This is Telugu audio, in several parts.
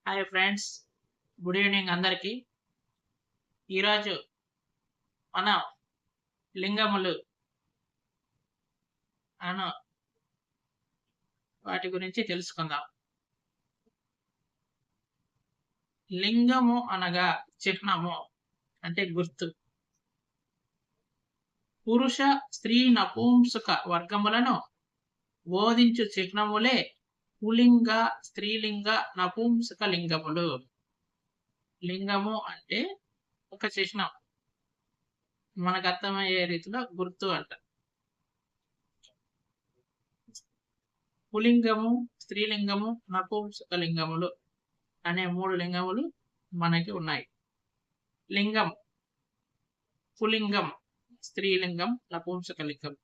హాయ్ ఫ్రెండ్స్, గుడ్ ఈవినింగ్ అందరికీ. ఈరోజు మనం లింగములు అను వాటి గురించి తెలుసుకుందాం. లింగము అనగా చిహ్నము అంటే గుర్తు. పురుష స్త్రీ నపుంసక వర్గములను బోధించు చిహ్నములే పులింగ, స్త్రీలింగ, నపుంసక లింగములు. లింగము అంటే ఒక చిహ్నం, మనకు అర్థమయ్యే రీతిలో గుర్తు అంట. పులింగము, స్త్రీలింగము, నపుంసక లింగములు అనే 3 లింగములు మనకి ఉన్నాయి. లింగం పులింగం, స్త్రీలింగం, నపుంసక లింగం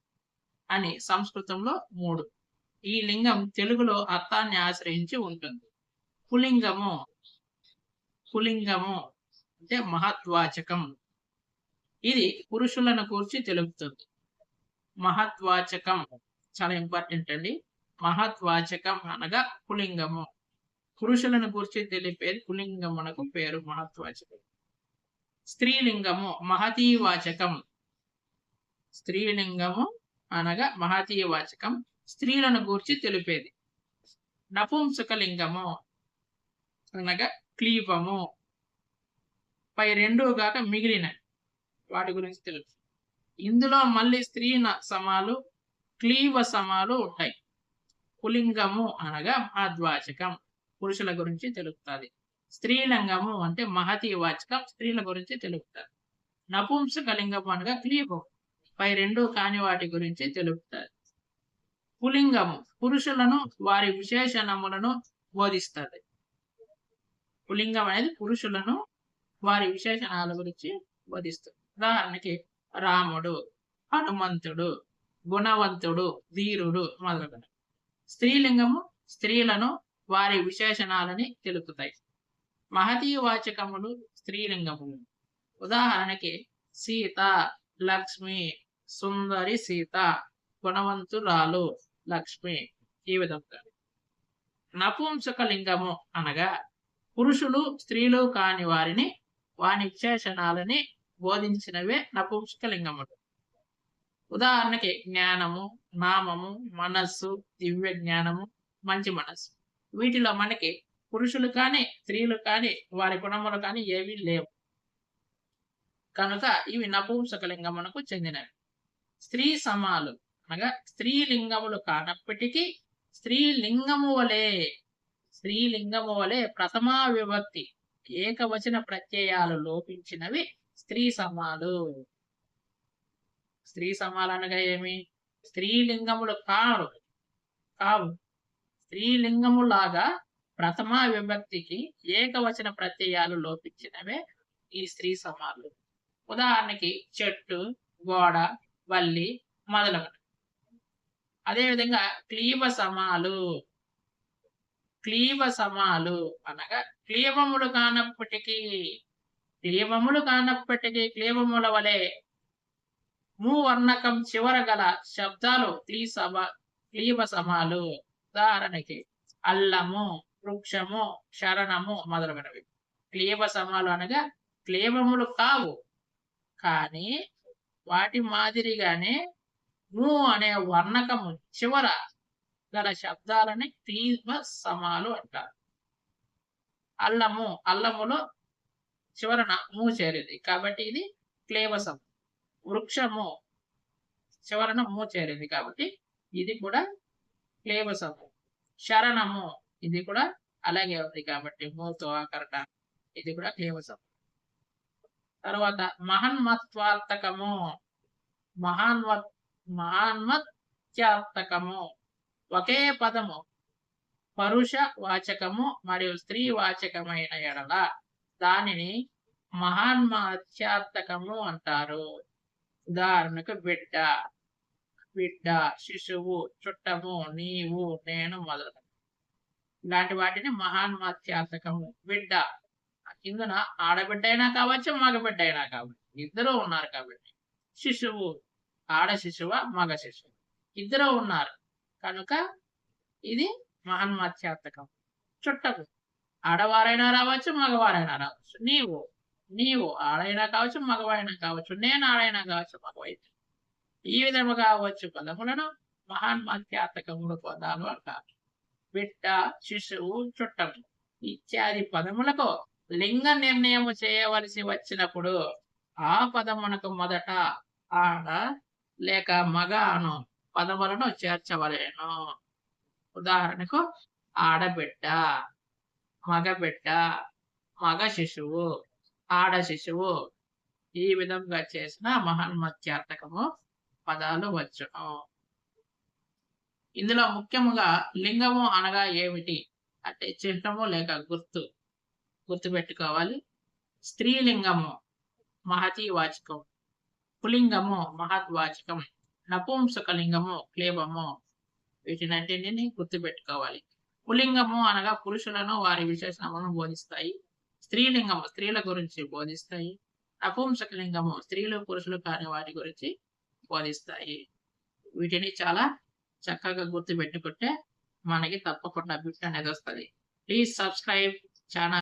అని సంస్కృతంలో 3. ఈ లింగం తెలుగులో అర్థాన్ని ఆశ్రయించి ఉంటుంది. పులింగము అంటే మహద్వాచకం. ఇది పురుషులను గూర్చి తెలుపుతుంది. మహద్వాచకం చాలా ఇంపార్టెంట్ అండి. మహద్వాచకం అనగా పులింగము. పురుషులను గూర్చి తెలిపేది పులింగమునకు పేరు మహద్వాచకం. స్త్రీలింగము మహతీవాచకం. స్త్రీలింగము అనగా మహతీవాచకం, స్త్రీలను గూర్చి తెలిపేది. నపుంసక లింగము అనగా క్లీబము. పై 2 గాక మిగిలిన వాటి గురించి తెలుసు. ఇందులో మళ్ళీ స్త్రీ సమాలు, క్లీవ సమాలు ఉంటాయి. పులింగము అనగా మహద్వాచకం, పురుషుల గురించి తెలుపుతుంది. స్త్రీలింగము అంటే మహతీవాచకం, స్త్రీల గురించి తెలుపుతారు. నపుంసక లింగము అనగా క్లీబం, పై 2 కాని వాటి గురించి తెలుపుతారు. పులింగము పురుషులను వారి విశేషణములను బోధిస్తుంది. పులింగం అనేది పురుషులను వారి విశేషణాల గురించి బోధిస్తుంది. ఉదాహరణకి రాముడు, హనుమంతుడు, గుణవంతుడు, ధీరుడు మొదలగునవి. స్త్రీలింగము స్త్రీలను వారి విశేషణాలని తెలుపుతాయి. మహతీవాచకములు స్త్రీలింగములు. ఉదాహరణకి సీత, లక్ష్మి, సుందరి సీత, గుణవంతురాలు లక్ష్మి, ఈ విధంగా. నపుంసక లింగము అనగా పురుషులు స్త్రీలు కాని వారిని వాని విశేషణాలని బోధించినవే నపుంసక లింగములు. ఉదాహరణకి జ్ఞానము, నామము, మనస్సు, దివ్య జ్ఞానము, మంచి మనస్సు. వీటిలో మనకి పురుషులు కానీ స్త్రీలు కానీ వారి గుణములు కానీ ఏవీ లేవు కనుక ఇవి నపుంసక లింగమునకు చెందినవి. స్త్రీ సమాలు అనగా స్త్రీలింగములు కానప్పటికీ స్త్రీలింగము వలె ప్రథమా విభక్తి ఏకవచన ప్రత్యయాలు లోపించినవి స్త్రీ సమాలు. స్త్రీ సమాలు అనగా ఏమి? స్త్రీలింగములు కావు. స్త్రీలింగములాగా ప్రథమా విభక్తికి ఏకవచన ప్రత్యయాలు లోపించినవే ఈ స్త్రీ సమాలు. ఉదాహరణకి చెట్టు, గోడ, వల్లి మొదలగునవి. అదేవిధంగా క్లీవ సమాలు అనగా క్లీవములు కానప్పటికీ క్లీవముల వలె మూవర్ణకం చివర గల శబ్దాలు క్లీవ సమాలు. ఉదాహరణకి అల్లము, వృక్షము, శరణము మొదలగునవి. క్లీవ సమాలు అనగా క్లీవములు కావు, కానీ వాటి మాదిరిగానే ము అనే వర్ణకము చివర గల శబ్దాలని క్లీవ సమాలు అంటారు. అల్లములో చివరన ము చేరేది కాబట్టి ఇది క్లీవ సమ. వృక్షము చివరన ము చేరేది కాబట్టి ఇది కూడా క్లీవ సమ. శరణము ఇది కూడా అలాగే ఉంది కాబట్టి మూతో ఆకరణ, ఇది కూడా క్లీవ సమ. తర్వాత మహన్మత్వార్థకము, మహాన్మత్యార్థకము. ఒకే పదము పరుష వాచకము మరియు స్త్రీ వాచకమైన ఎడల దానిని మహాన్మత్యార్థకము అంటారు. ఉదాహరణకు బిడ్డ, శిశువు, చుట్టము, నీవు, నేను మొదలగు ఇలాంటి వాటిని మహాన్మత్యార్థకము. బిడ్డ ఇందున ఆడబిడ్డ అయినా కావచ్చు, మగబిడ్డ అయినా కావచ్చు, ఇద్దరు ఉన్నారు కాబట్టి. శిశువు ఆడ శిశువ, మగ శిశువు ఇద్దరు ఉన్నారు కనుక ఇది మహన్మత్యార్థకం. చుట్టము ఆడవారైనా రావచ్చు, మగవారైనా రావచ్చు. నీవు, నీవు ఆడైనా కావచ్చు, మగవారైనా కావచ్చు. నేను ఆడైనా కావచ్చు, మగవైనా. ఈ విధముగా వచ్చు పదములను మహాన్వాక్యార్థకములు పదాలు అంటారు. బిడ్డ, శిశువు, చుట్టము ఇత్యాది పదములకు లింగ నిర్ణయము చేయవలసి వచ్చినప్పుడు ఆ పదమునకు మొదట ఆడ లేక మగ అను పదములను చేర్చవలేను. ఉదాహరణకు ఆడబిడ్డ, మగబిడ్డ, మగ శిశువు, ఆడ శిశువు. ఈ విధంగా చేసిన మహాన్వాక్యార్థకము పదాలు వచ్చును. ఇందులో ముఖ్యముగా లింగము అనగా ఏమిటి అంటే చిహ్నము లేక గుర్తుపెట్టుకోవాలి. స్త్రీలింగము మహతి వాచకం, పులింగము మహద్వాచకం, నపుంసకలింగము క్లేబము. వీటినన్నింటినీ గుర్తుపెట్టుకోవాలి. పులింగము అనగా పురుషులను వారి విశేషణములను బోధిస్తాయి. స్త్రీలింగము స్త్రీల గురించి బోధిస్తాయి. నపుంసకలింగము స్త్రీలు పురుషులు కాని వాటి గురించి బోధిస్తాయి. వీటిని చాలా చక్కగా గుర్తుపెట్టుకుంటే మనకి తప్పకుండా బిట్ అనేది వస్తుంది. Please subscribe channel.